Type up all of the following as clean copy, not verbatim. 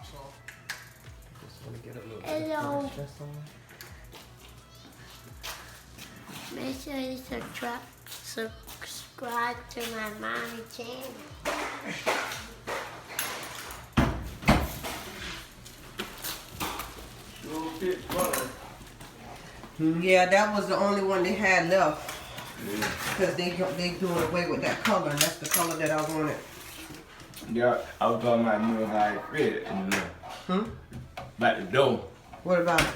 Just want to get a little Hello. bit of stress on. Make sure you subscribe to my mommy channel. Yeah, that was the only one they had left. Because they doing away with that color, and that's the color that I wanted. Yeah, I was talking about you know how it fit in the about the dough. What about it?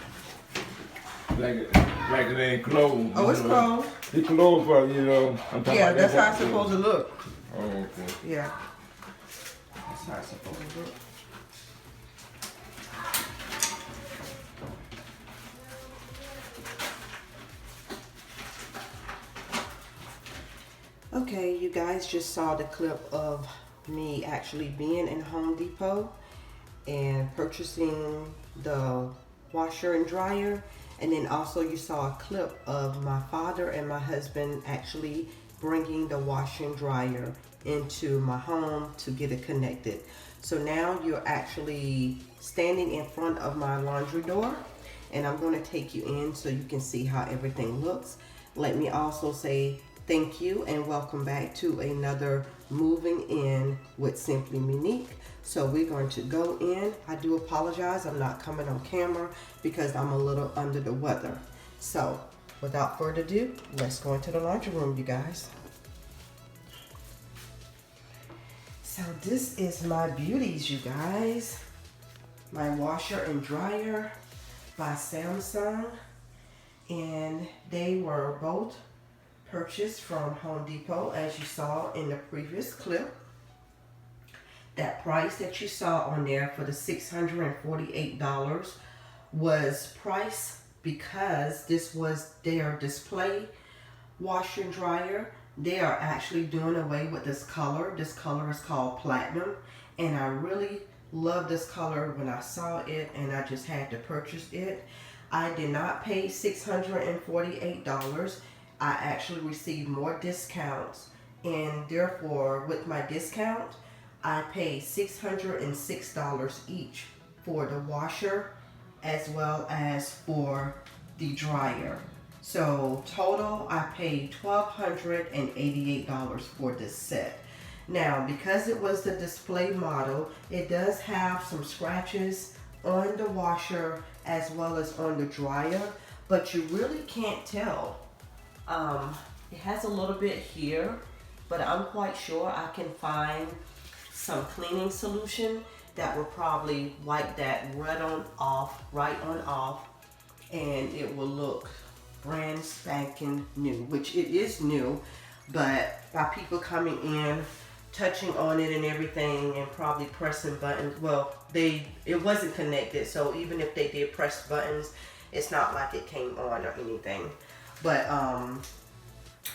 Like it ain't closed. Oh, it's closed. It's closed for you know. I'm talking Yeah, about that's how it's what supposed to look. Oh, okay. Yeah. That's how it's supposed to look. Okay, you guys just saw the clip of me actually being in Home Depot and purchasing the washer and dryer. And then also you saw a clip of my father and my husband actually bringing the washer and dryer into my home to get it connected. So now you're actually standing in front of my laundry door, and I'm going to take you in so you can see how everything looks. Let me also say thank you and welcome back to another Moving In with Simply Monique. So we're going to go in. I do apologize, I'm not coming on camera because I'm a little under the weather. So without further ado, let's go into the laundry room, you guys. So this is my beauties, you guys. My washer and dryer by Samsung, and they were both purchased from Home Depot, as you saw in the previous clip. That price that you saw on there for the $648 was priced because this was their display washer and dryer. They are actually doing away with this color. This color is called platinum, and I really love this color when I saw it, and I just had to purchase it. I did not pay $648. I actually received more discounts, and therefore with my discount I paid $606 each for the washer as well as for the dryer. So total I paid $1,288 for this set. Now because it was the display model, it does have some scratches on the washer as well as on the dryer, but you really can't tell. It has a little bit here, but I'm quite sure I can find some cleaning solution that will probably wipe that right on off, and it will look brand spanking new, which it is new, but by people coming in, touching on it and everything, and probably pressing buttons. Well, it wasn't connected, so even if they did press buttons, it's not like it came on or anything. But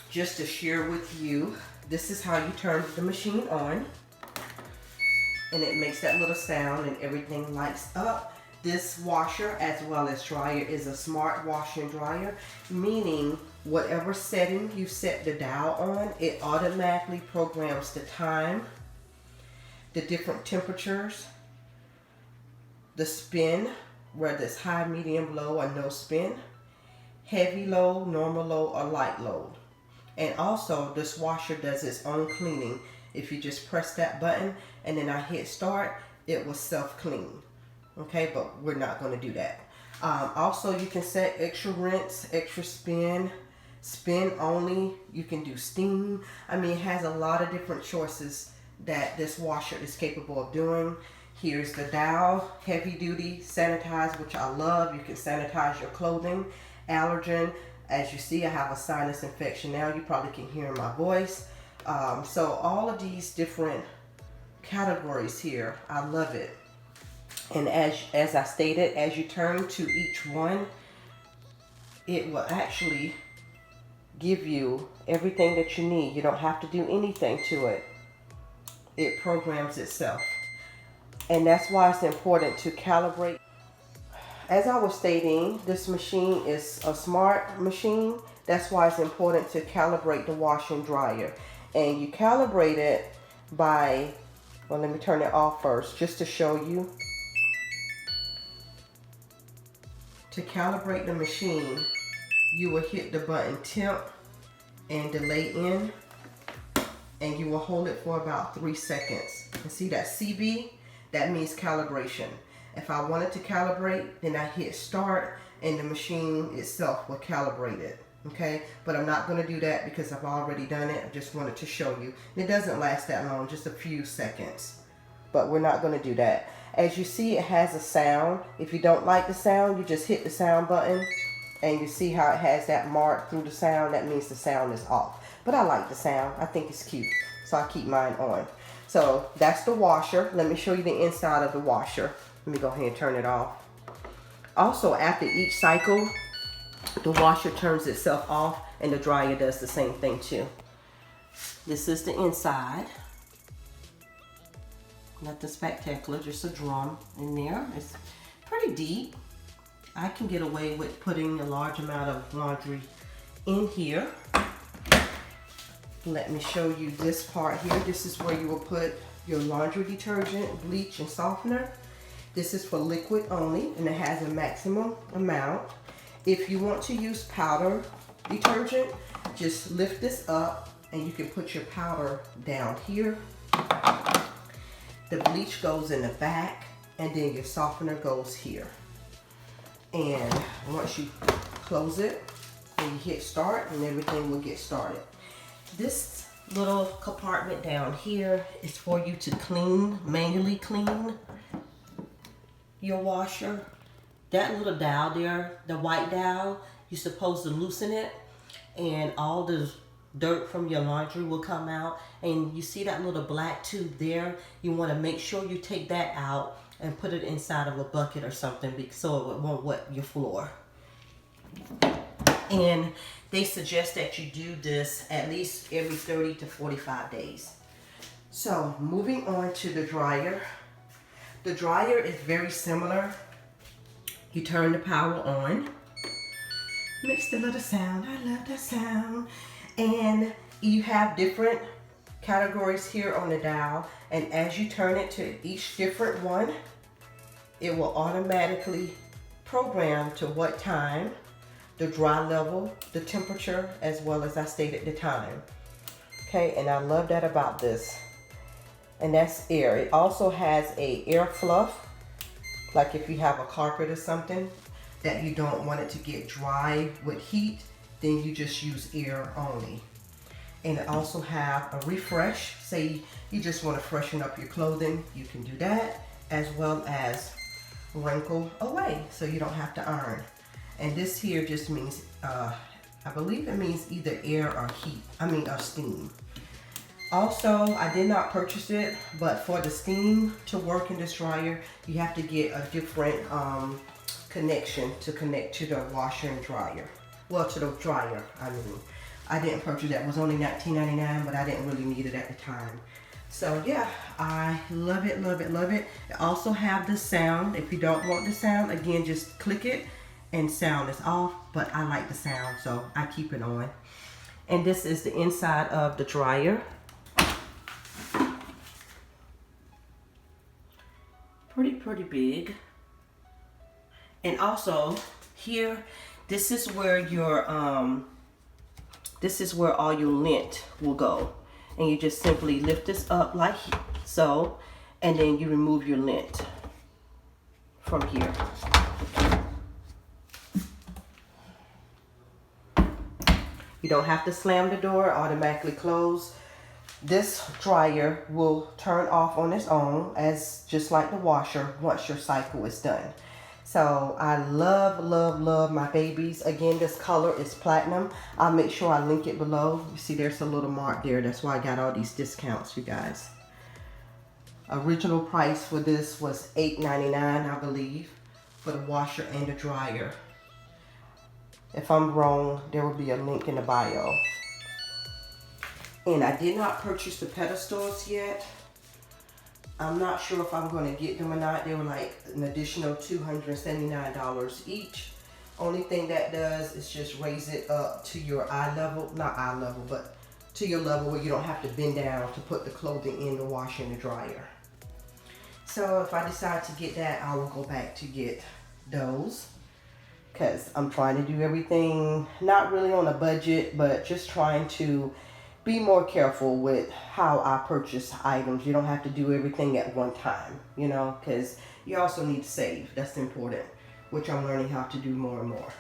just to share with you, this is how you turn the machine on, and it makes that little sound and everything lights up. This washer as well as dryer is a smart washer and dryer, meaning whatever setting you set the dial on, it automatically programs the time, the different temperatures, the spin, whether it's high, medium, low, or no spin, heavy load, normal load, or light load. And also this washer does its own cleaning. If you just press that button and then I hit start, it will self-clean. Okay, but we're not going to do that. Also, you can set extra rinse, extra spin, spin only. You can do steam. I mean, it has a lot of different choices that this washer is capable of doing. Here's the dial, heavy duty, sanitize, which I love. You can sanitize your clothing, allergen. As you see, I have a sinus infection now. You probably can hear my voice. So all of these different categories here, I love it. And as I stated, as you turn to each one, it will actually give you everything that you need. You don't have to do anything to it. It programs itself. And that's why it's important to calibrate. As I was stating, this machine is a smart machine. That's why it's important to calibrate the washer and dryer. And you calibrate it by, well, let me turn it off first just to show you. To calibrate the machine, you will hit the button temp and delay in, and you will hold it for about 3 seconds. And see that CB? That means calibration. If I wanted to calibrate, then I hit start and the machine itself will calibrate it. Okay, but I'm not going to do that because I've already done it. I just wanted to show you. And it doesn't last that long, just a few seconds. But we're not going to do that. As you see, it has a sound. If you don't like the sound, you just hit the sound button. And you see how it has that mark through the sound. That means the sound is off. But I like the sound. I think it's cute. So I keep mine on. So that's the washer. Let me show you the inside of the washer. Let me go ahead and turn it off. Also, after each cycle, the washer turns itself off and the dryer does the same thing too. This is the inside. Nothing spectacular, just a drum in there. It's pretty deep. I can get away with putting a large amount of laundry in here. Let me show you this part here. This is where you will put your laundry detergent, bleach, and softener. This is for liquid only, and it has a maximum amount. If you want to use powder detergent, just lift this up and you can put your powder down here. The bleach goes in the back, and then your softener goes here. And once you close it, and you hit start, and everything will get started. This little compartment down here is for you to clean, manually clean your washer. That little dowel there, the white dowel, you're supposed to loosen it, and all the dirt from your laundry will come out. And you see that little black tube there? You want to make sure you take that out and put it inside of a bucket or something so it won't wet your floor. And they suggest that you do this at least every 30 to 45 days. So moving on to the dryer. The dryer is very similar. You turn the power on. Makes the little sound. I love that sound. And you have different categories here on the dial. And as you turn it to each different one, it will automatically program to what time, the dry level, the temperature, as well as I stated the time. Okay, and I love that about this. And that's air. It also has a air fluff, like if you have a carpet or something that you don't want it to get dry with heat, then you just use air only. And it also have a refresh. Say you just want to freshen up your clothing, you can do that, as well as wrinkle away so you don't have to iron. And this here just means, I believe it means either air or heat, or steam. Also, I did not purchase it, but for the steam to work in this dryer, you have to get a different connection to connect to the washer and dryer. Well, to the dryer, I didn't purchase that. It was only $19.99, but I didn't really need it at the time. So yeah, I love it, love it, love it. It also have the sound. If you don't want the sound, again, just click it and sound is off, but I like the sound, so I keep it on. And this is the inside of the dryer. Pretty big. And also here, this is where your this is where all your lint will go. And you just simply lift this up like so, and then you remove your lint from here. You don't have to slam the door, automatically close. This dryer will turn off on its own, as just like the washer, once your cycle is done. So I love, love, love my babies. Again, this color is platinum. I'll make sure I link it below. You see there's a little mark there. That's why I got all these discounts, you guys. Original price for this was $8.99, I believe, for the washer and the dryer. If I'm wrong, there will be a link in the bio. And I did not purchase the pedestals yet. I'm not sure if I'm going to get them or not. They were like an additional $279 each. Only thing that does is just raise it up to your eye level. Not eye level, but to your level where you don't have to bend down to put the clothing in the washer and the dryer. So if I decide to get that, I will go back to get those. because I'm trying to do everything not really on a budget, but just trying to be more careful with how I purchase items. You don't have to do everything at one time, you know, because you also need to save. That's important, which I'm learning how to do more and more.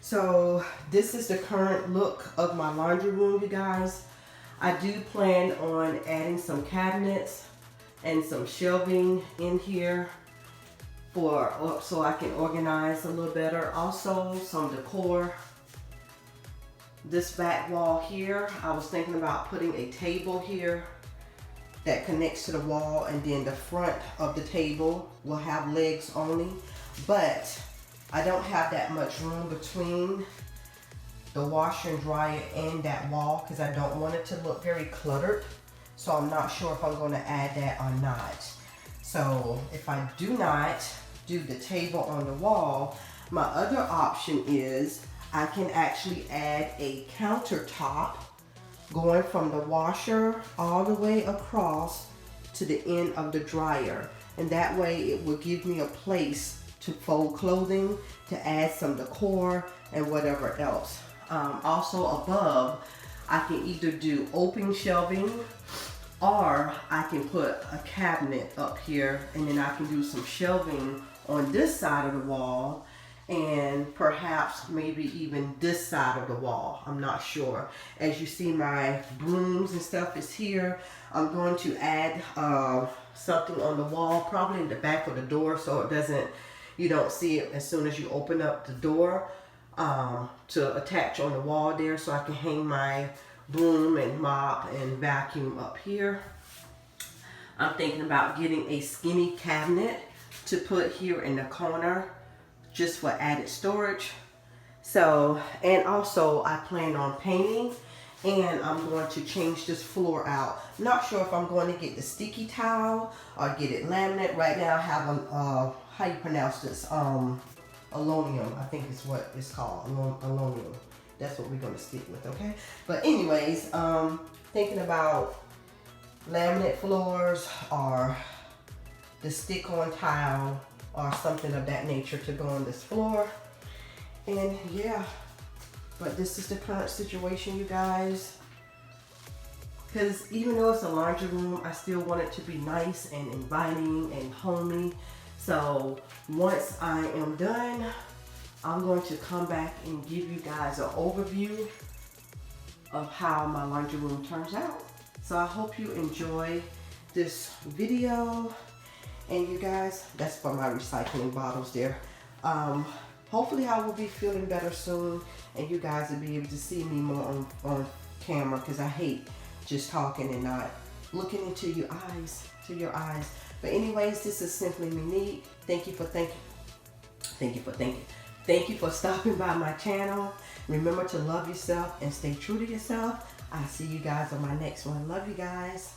So this is the current look of my laundry room, you guys. I do plan on adding some cabinets and some shelving in here so I can organize a little better. Also some decor. This back wall here, I was thinking about putting a table here that connects to the wall, and then the front of the table will have legs only, but I don't have that much room between the washer and dryer and that wall because I don't want it to look very cluttered. So I'm not sure if I'm going to add that or not. So if I do not do the table on the wall, my other option is I can actually add a countertop going from the washer all the way across to the end of the dryer. And that way it will give me a place to fold clothing, to add some decor and whatever else. Also above, I can either do open shelving or I can put a cabinet up here, and then I can do some shelving on this side of the wall, and perhaps maybe even this side of the wall. I'm not sure. As you see, my brooms and stuff is here. I'm going to add something on the wall, probably in the back of the door, so you don't see it as soon as you open up the door, to attach on the wall there, so I can hang my broom and mop and vacuum up here. I'm thinking about getting a skinny cabinet to put here in the corner, just for added storage. So, and also I plan on painting, and I'm going to change this floor out. Not sure if I'm going to get the sticky towel or get it laminate. Right now I have a, how you pronounce this? Aluminum, I think is what it's called, aluminum. That's what we're gonna stick with, okay? But anyways, thinking about laminate floors or the stick-on tile or something of that nature to go on this floor. And yeah, but this is the current situation, you guys. Because even though it's a laundry room, I still want it to be nice and inviting and homey. So once I am done, I'm going to come back and give you guys an overview of how my laundry room turns out. So I hope you enjoy this video. And you guys, that's for my recycling bottles there. Hopefully I will be feeling better soon, and you guys will be able to see me more on camera, because I hate just talking and not looking into your eyes, But anyways, this is Simply Monique. Thank you for stopping by my channel. Remember to love yourself and stay true to yourself. I'll see you guys on my next one. Love you guys.